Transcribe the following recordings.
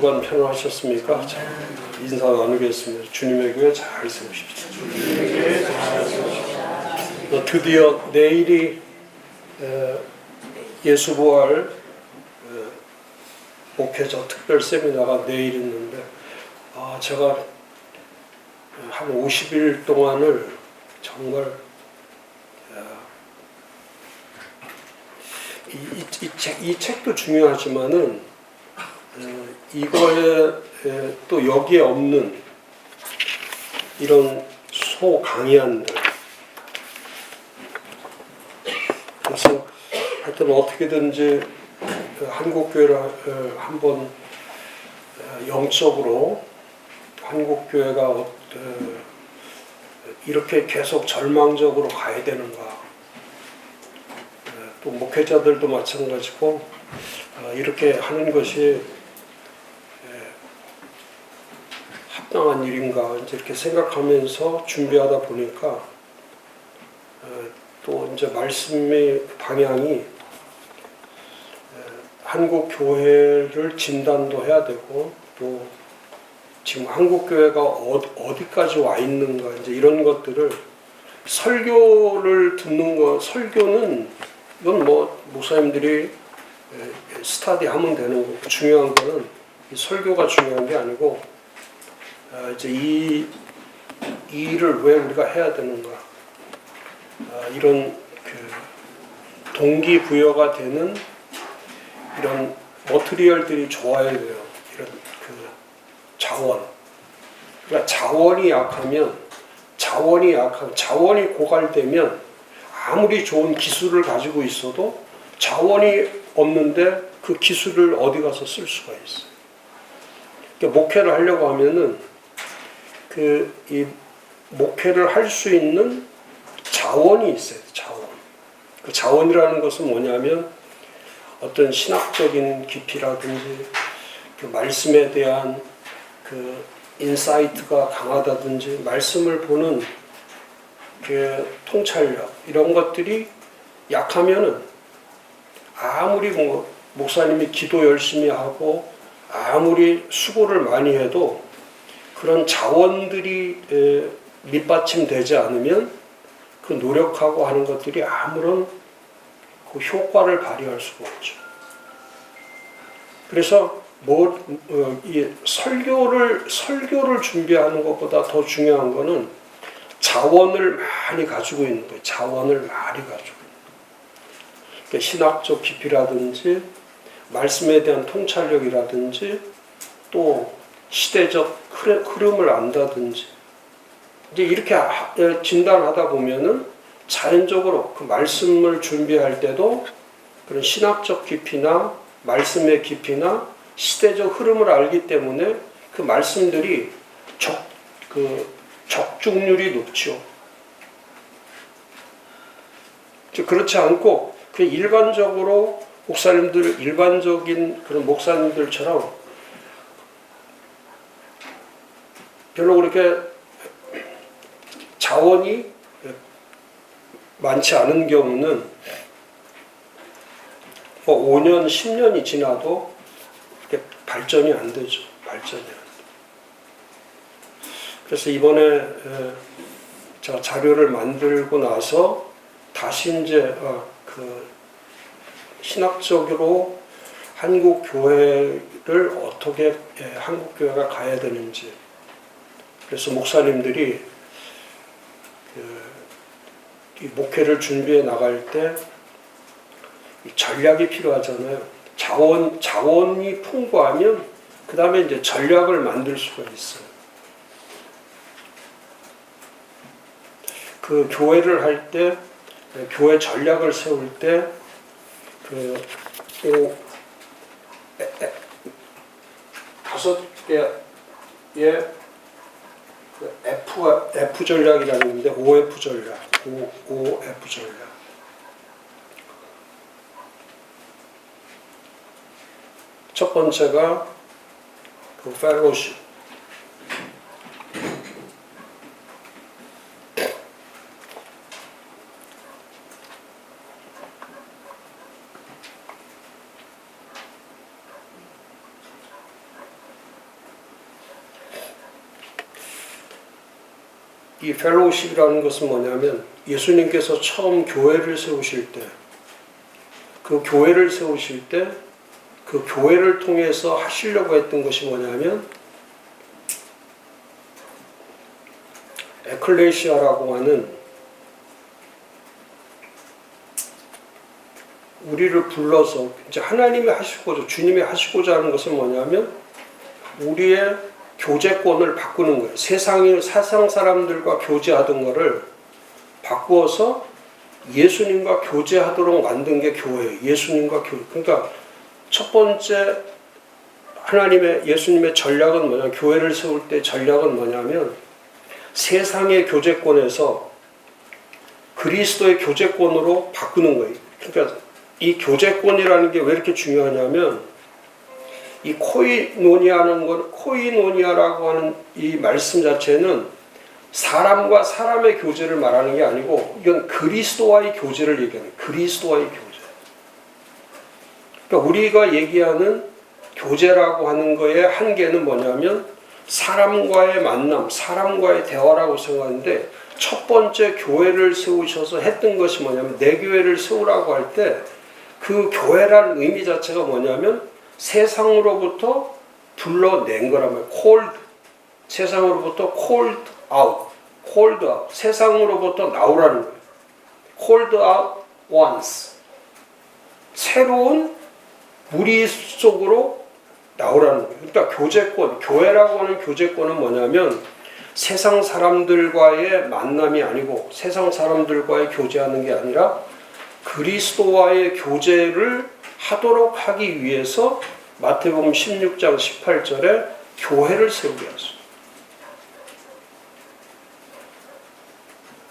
주간 편안하셨습니까? 자, 인사 나누겠습니다. 주님의 교회 잘 세우십시오. 드디어 내일이 예수부활 목회자 특별 세미나가 내일 있는데, 제가 한 50일 동안을 정말 이 책도 중요하지만은 이거에 또 여기에 없는 이런 소강의안들, 그래서 하여튼 어떻게든지 한국교회를 한번 영적으로 한국교회가 이렇게 계속 절망적으로 가야 되는가, 또 목회자들도 마찬가지고 이렇게 하는 것이 합당한 일인가 이렇게 생각하면서 준비하다 보니까 또 이제 말씀의 방향이 한국 교회를 진단도 해야 되고, 또 지금 한국 교회가 어디까지 와 있는가, 이제 이런 것들을 설교를 듣는 거, 설교는 이건 뭐 목사님들이 스터디하면 되는 거고, 중요한 거는 이 설교가 중요한 게 아니고 이제 이 일을 왜 우리가 해야 되는가, 이런 그 동기부여가 되는 이런 머티리얼들이 좋아야 돼요. 이런 그 자원. 그러니까 자원이 고갈되면 아무리 좋은 기술을 가지고 있어도 자원이 없는데 그 기술을 어디 가서 쓸 수가 있어요. 그러니까 목회를 하려고 하면은 이 목회를 할 수 있는 자원이 있어요. 자원. 그 자원이라는 것은 뭐냐면 어떤 신학적인 깊이라든지 그 말씀에 대한 그 인사이트가 강하다든지 말씀을 보는 그 통찰력, 이런 것들이 약하면은 아무리 목사님이 기도 열심히 하고 아무리 수고를 많이 해도 그런 자원들이 밑받침되지 않으면 그 노력하고 하는 것들이 아무런 그 효과를 발휘할 수가 없죠. 그래서 이 설교를 준비하는 것보다 더 중요한 거는 자원을 많이 가지고 있는 거예요. 자원을 많이 가지고 있는 거예요. 그러니까 신학적 깊이라든지 말씀에 대한 통찰력이라든지 또 시대적 흐름을 안다든지, 이제 이렇게 진단하다 보면은 자연적으로 그 말씀을 준비할 때도 그런 신학적 깊이나 말씀의 깊이나 시대적 흐름을 알기 때문에 그 말씀들이 적중률이 높죠. 그렇지 않고 그 일반적으로 일반적인 그런 목사님들처럼 별로 그렇게 자원이 많지 않은 경우는 5년, 10년이 지나도 발전이 안 되죠. 발전이 안 돼요. 그래서 이번에 제가 자료를 만들고 나서 다시 이제 그 신학적으로 한국 교회를 어떻게 한국 교회가 가야 되는지, 그래서 목사님들이 이 목회를 준비해 나갈 때 전략이 필요하잖아요. 자원이 풍부하면 그 다음에 이제 전략을 만들 수가 있어요. 그 교회를 할 때, 교회 전략을 세울 때, 다섯 개의 F 전략이라는 건데, OF 전략. 첫 번째가 그 fellowship. 이 펠로우십이라는 것은 뭐냐면 예수님께서 처음 교회를 세우실 때, 그 교회를 세우실 때 그 교회를 통해서 하시려고 했던 것이 뭐냐면 에클레시아라고 하는 우리를 불러서 이제 하나님이 하시고자, 주님이 하시고자 하는 것은 뭐냐면 우리의 교제권을 바꾸는 거예요. 세상 사람들과 교제하던 거를 바꾸어서 예수님과 교제하도록 만든 게 교회예요. 예수님과 교회. 그러니까 첫 번째 예수님의 전략은 뭐냐? 교회를 세울 때 전략은 뭐냐면 세상의 교제권에서 그리스도의 교제권으로 바꾸는 거예요. 그러니까 이 교제권이라는 게 왜 이렇게 중요하냐면 이 코이노니아라고 하는 이 말씀 자체는 사람과 사람의 교제를 말하는 게 아니고 이건 그리스도와의 교제를 얘기하는 거예요. 그리스도와의 교제. 그러니까 우리가 얘기하는 교제라고 하는 거의 한계는 뭐냐면 사람과의 만남, 사람과의 대화라고 생각하는데 첫 번째 교회를 세우셔서 했던 것이 뭐냐면 내 교회를 세우라고 할 때 그 교회라는 의미 자체가 뭐냐면 세상으로부터 불러낸 거란 말이에요. called, 세상으로부터 called out, 세상으로부터 나오라는 거예요. called out once, 새로운 무리 속으로 나오라는 거예요. 그러니까 교제권, 교회라고 하는 교제권은 뭐냐면 세상 사람들과의 만남이 아니고 세상 사람들과의 교제하는 게 아니라 그리스도와의 교제를 하도록 하기 위해서 마태복음 16장 18절에 교회를 세우게 하셨어요.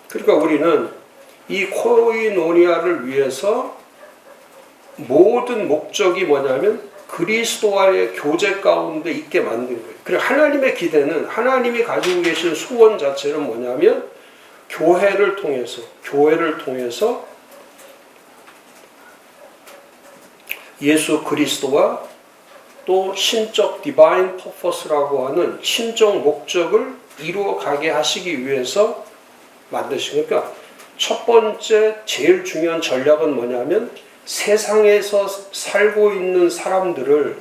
그러니까 우리는 이 코이노니아를 위해서 모든 목적이 뭐냐면 그리스도와의 교제 가운데 있게 만든 거예요. 그리고 하나님의 기대는 하나님이 가지고 계신 소원 자체는 뭐냐면 교회를 통해서 예수 그리스도와 또 신적 디바인 퍼포스라고 하는 신적 목적을 이루어 가게 하시기 위해서 만드신 거니까 첫 번째 제일 중요한 전략은 뭐냐면 세상에서 살고 있는 사람들을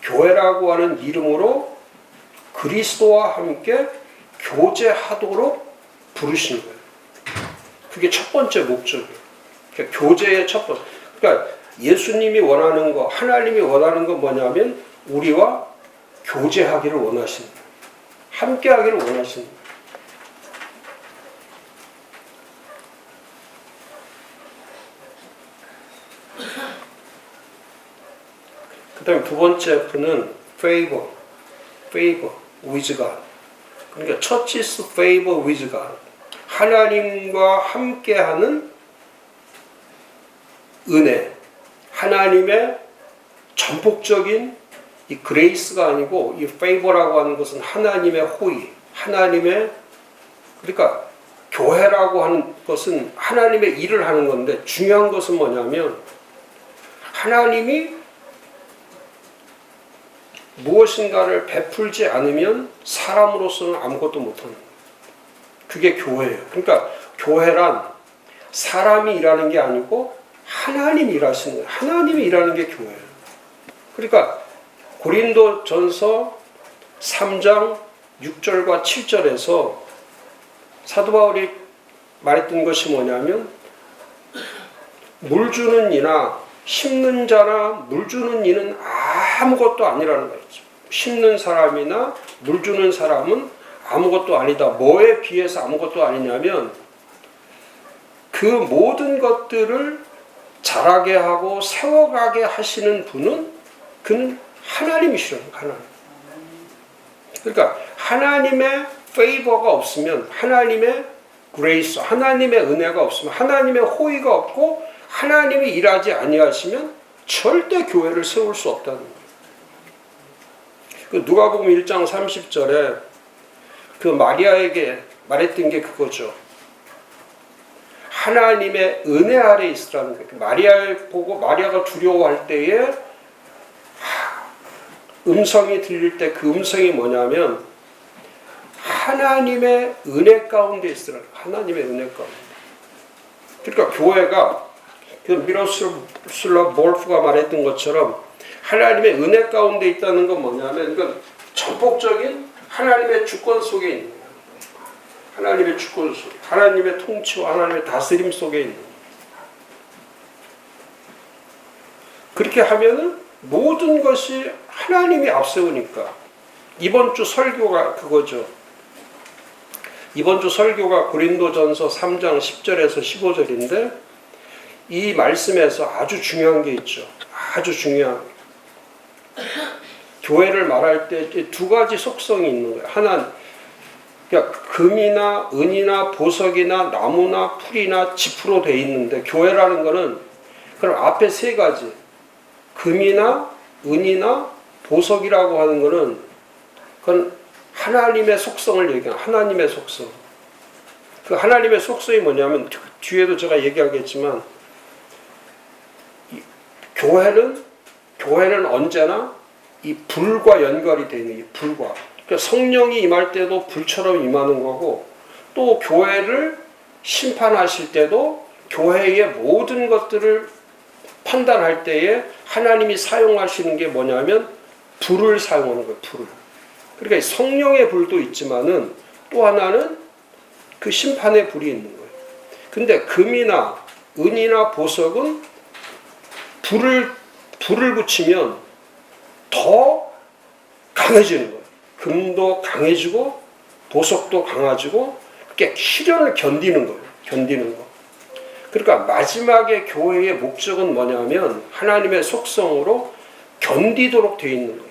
교회라고 하는 이름으로 그리스도와 함께 교제하도록 부르신 거예요. 그게 첫 번째 목적이에요. 그러니까 교제의 첫 번째. 그러니까 예수님이 원하는 거, 하나님이 원하는 건 뭐냐면 우리와 교제하기를 원하시는 거예요. 함께 하기를 원하시는 거예요. 그 다음에 두 번째 F는 favor with God. 그러니까 church's favor with God. 하나님과 함께하는 은혜. 하나님의 전폭적인 이 그레이스가 아니고 이 favor라고 하는 것은 하나님의 호의, 그러니까 교회라고 하는 것은 하나님의 일을 하는 건데 중요한 것은 뭐냐면 하나님이 무엇인가를 베풀지 않으면 사람으로서는 아무것도 못하는 거예요. 그게 교회예요. 그러니까 교회란 사람이 일하는 게 아니고 하나님이 일하시는 거예요. 하나님이 일하는 게 교회예요. 그러니까 고린도전서 3장 6절과 7절에서 사도 바울이 말했던 것이 뭐냐면 물 주는 이나 심는 자나 물 주는 이는 아무것도 아니라는 거예요. 심는 사람이나 물 주는 사람은 아무것도 아니다. 뭐에 비해서 아무것도 아니냐면 그 모든 것들을 자라게 하고 세워가게 하시는 분은 그는 하나님이시라는 하나님. 그러니까 하나님의 페이버가 없으면 하나님의 그레이스, 하나님의 은혜가 없으면 하나님의 호의가 없고 하나님이 일하지 아니하시면 절대 교회를 세울 수 없다는 거예요. 그 누가복음 1장 30절에 그 마리아에게 말했던 게 그거죠. 하나님의 은혜 아래 있으라는 거예요. 마리아를 보고 마리아가 두려워할 때에 음성이 들릴 때 그 음성이 뭐냐면 하나님의 은혜 가운데 있으라. 하나님의 은혜 가운데. 그러니까 교회가 그 미로슬라 몰프가 말했던 것처럼 하나님의 은혜 가운데 있다는 건 뭐냐면 이건 전폭적인 하나님의 주권 속에 있는 거예요. 하나님의 주권 속에, 하나님의 통치와 하나님의 다스림 속에 있는 거예요. 그렇게 하면은 모든 것이 하나님이 앞세우니까. 이번 주 설교가 그거죠. 이번 주 설교가 고린도전서 3장 10절에서 15절인데 이 말씀에서 아주 중요한 게 있죠. 아주 중요한. 교회를 말할 때 두 가지 속성이 있는 거예요. 하나는 그러니까 금이나 은이나 보석이나 나무나 풀이나 지프로 돼 있는데 교회라는 거는 그럼 앞에 세 가지 금이나 은이나 보석이라고 하는 거는 그건 하나님의 속성을 얘기하는 하나님의 속성. 그 하나님의 속성이 뭐냐면 뒤에도 제가 얘기하겠지만 교회는 언제나 이 불과 연결이 되어 있는 게 불과. 그러니까 성령이 임할 때도 불처럼 임하는 거고 또 교회를 심판하실 때도 교회의 모든 것들을 판단할 때에 하나님이 사용하시는 게 뭐냐면 불을 사용하는 거예요. 불을. 그러니까 성령의 불도 있지만은 또 하나는 그 심판의 불이 있는 거예요. 근데 금이나 은이나 보석은 불을 붙이면 더 강해지는 거예요. 금도 강해지고 보석도 강해지고 그게 시련을 견디는 거예요. 견디는 거. 그러니까 마지막에 교회의 목적은 뭐냐면 하나님의 속성으로 견디도록 되어 있는 거예요.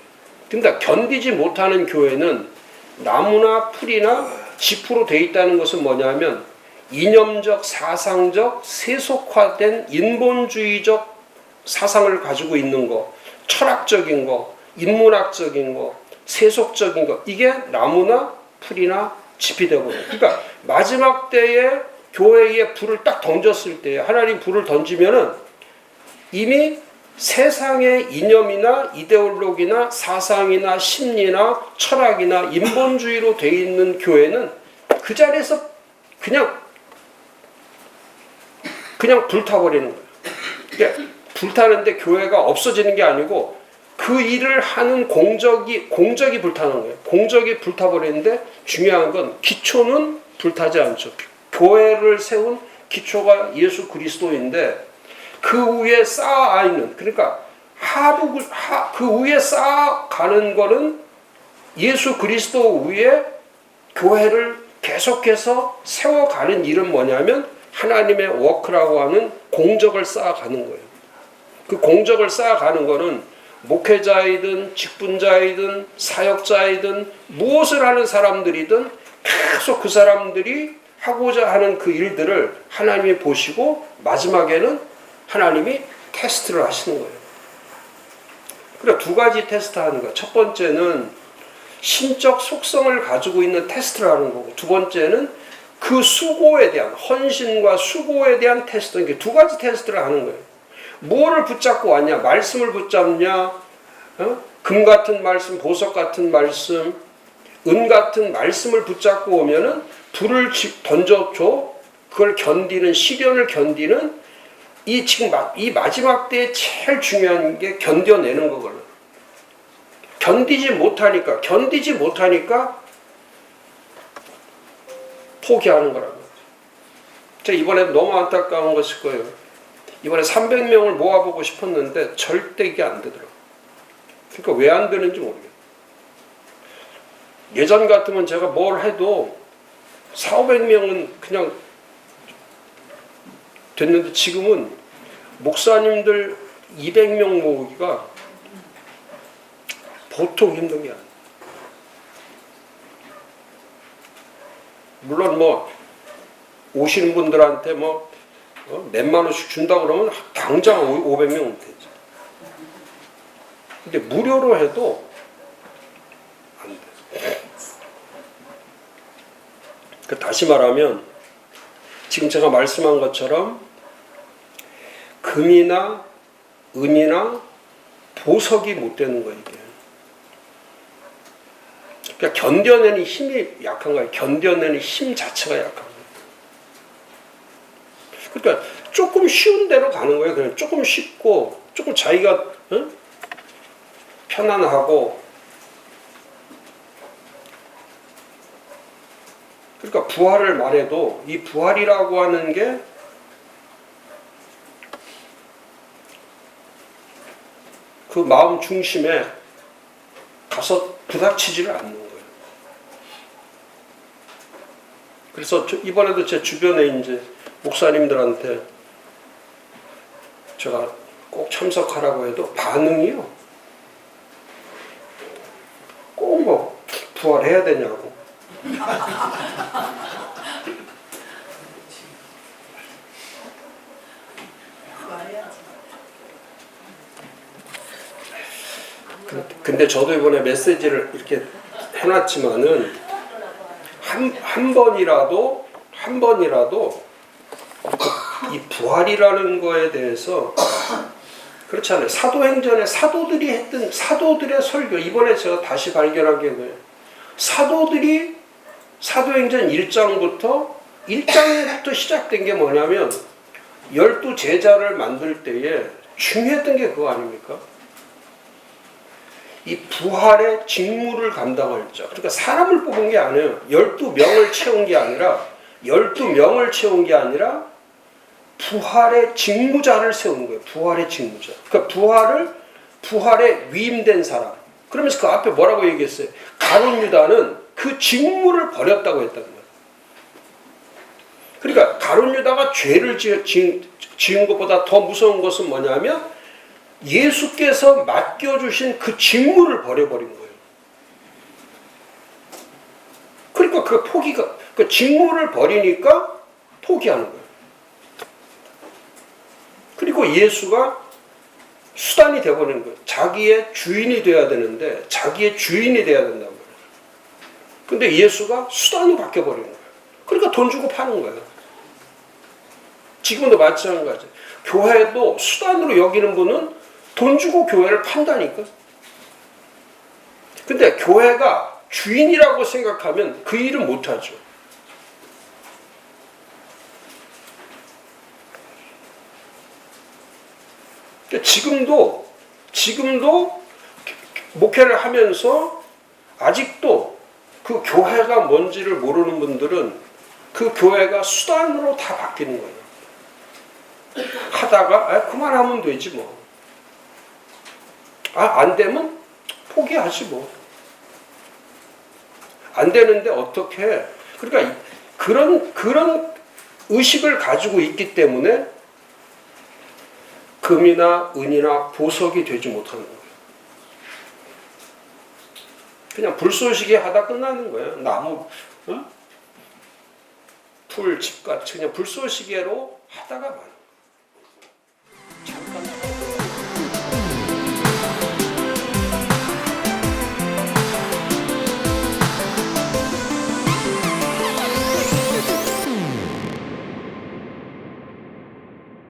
그러니까 견디지 못하는 교회는 나무나 풀이나 지프로 되어 있다는 것은 뭐냐면 이념적, 사상적, 세속화된 인본주의적 사상을 가지고 있는 거, 철학적인 거, 인문학적인 거, 세속적인 거, 이게 나무나 풀이나 짚이 되거든요. 그러니까 마지막 때에 교회에 불을 딱 던졌을 때 하나님 불을 던지면은 이미 세상의 이념이나 이데올로기나 사상이나 심리나 철학이나 인본주의로 되어 있는 교회는 그 자리에서 그냥 불타버리는 거예요. 그러니까 불타는데 교회가 없어지는 게 아니고 그 일을 하는 공적이 불타는 거예요. 공적이 불타버리는데 중요한 건 기초는 불타지 않죠. 교회를 세운 기초가 예수 그리스도인데 그 위에 쌓아 있는, 그러니까 그 위에 쌓아가는 거는 예수 그리스도 위에 교회를 계속해서 세워가는 일은 뭐냐면 하나님의 워크라고 하는 공적을 쌓아가는 거예요. 그 공적을 쌓아가는 거는 목회자이든 직분자이든 사역자이든 무엇을 하는 사람들이든 계속 그 사람들이 하고자 하는 그 일들을 하나님이 보시고 마지막에는 하나님이 테스트를 하시는 거예요. 그러니까 두 가지 테스트 하는 거예요. 첫 번째는 신적 속성을 가지고 있는 테스트를 하는 거고 두 번째는 그 수고에 대한 헌신과 수고에 대한 테스트. 이게 두 가지 테스트를 하는 거예요. 무엇을 붙잡고 왔냐? 말씀을 붙잡냐? 금 같은 말씀, 보석 같은 말씀, 은 같은 말씀을 붙잡고 오면은 불을 던져줘. 그걸 견디는, 시련을 견디는 이 마지막 때에 제일 중요한 게 견뎌내는 거거든요. 견디지 못하니까 포기하는 거라고. 제가 이번에 너무 안타까운 것일 거예요. 이번에 300명을 모아보고 싶었는데 절대 이게 안 되더라고요. 그러니까 왜 안 되는지 모르겠어요. 예전 같으면 제가 뭘 해도 400~500명은 그냥 됐는데 지금은 목사님들 200명 모으기가 보통 힘든 게 아니에요. 물론 뭐 오시는 분들한테 뭐 몇만 원씩 준다 그러면 당장 500명 되죠. 근데 무료로 해도 안 돼. 다시 말하면 지금 제가 말씀한 것처럼 금이나 은이나 보석이 못 되는 거예요. 이게. 그러니까 견뎌내는 힘이 약한 거예요. 견뎌내는 힘 자체가 약한 거예요. 그러니까 조금 쉬운 대로 가는 거예요. 그냥 조금 쉽고 조금 자기가 편안하고. 그러니까 부활을 말해도 이 부활이라고 하는 게 그 마음 중심에 가서 부닥치지를 않는 거예요. 그래서 이번에도 제 주변에 이제 목사님들한테 제가 꼭 참석하라고 해도 반응이요. 꼭 뭐 부활해야 되냐고. 근데 저도 이번에 메시지를 이렇게 해놨지만은 한 번이라도 이 부활이라는 거에 대해서 그렇지 않아요. 사도행전에 사도들이 했던 사도들의 설교, 이번에 제가 다시 발견한 게 뭐예요? 사도들이 사도행전 1장부터 시작된 게 뭐냐면 12제자를 만들 때에 중요했던 게 그거 아닙니까? 이 부활의 직무를 감당할 자. 그러니까 사람을 뽑은 게 아니에요. 12명을 채운 게 아니라 12명을 채운 게 아니라 부활의 직무자를 세우는 거예요. 부활의 직무자. 그러니까 부활에 위임된 사람. 그러면서 그 앞에 뭐라고 얘기했어요? 가룟 유다는 그 직무를 버렸다고 했다는 거예요. 그러니까 가룟 유다가 죄를 지은 것보다 더 무서운 것은 뭐냐면 예수께서 맡겨주신 그 직무를 버려버린 거예요. 그러니까 그 직무를 버리니까 포기하는 거예요. 그리고 예수가 수단이 되어버리는 거예요. 자기의 주인이 돼야 되는데 자기의 주인이 돼야 된단 말이에요. 근데 예수가 수단으로 바뀌어버리는 거예요. 그러니까 돈 주고 파는 거예요. 지금도 마찬가지. 교회도 수단으로 여기는 분은 돈 주고 교회를 판다니까. 근데 교회가 주인이라고 생각하면 그 일은 못하죠. 지금도 목회를 하면서 아직도 그 교회가 뭔지를 모르는 분들은 그 교회가 수단으로 다 바뀌는 거예요. 하다가 그만하면 되지 뭐. 안 되면 포기하지 뭐. 안 되는데 어떻게 해? 그러니까 그런 의식을 가지고 있기 때문에 금이나 은이나 보석이 되지 못하는 거예요. 그냥 불쏘시개 하다 끝나는 거예요. 나무, 풀, 집같이 그냥 불쏘시개로 하다가 많아. 잠깐.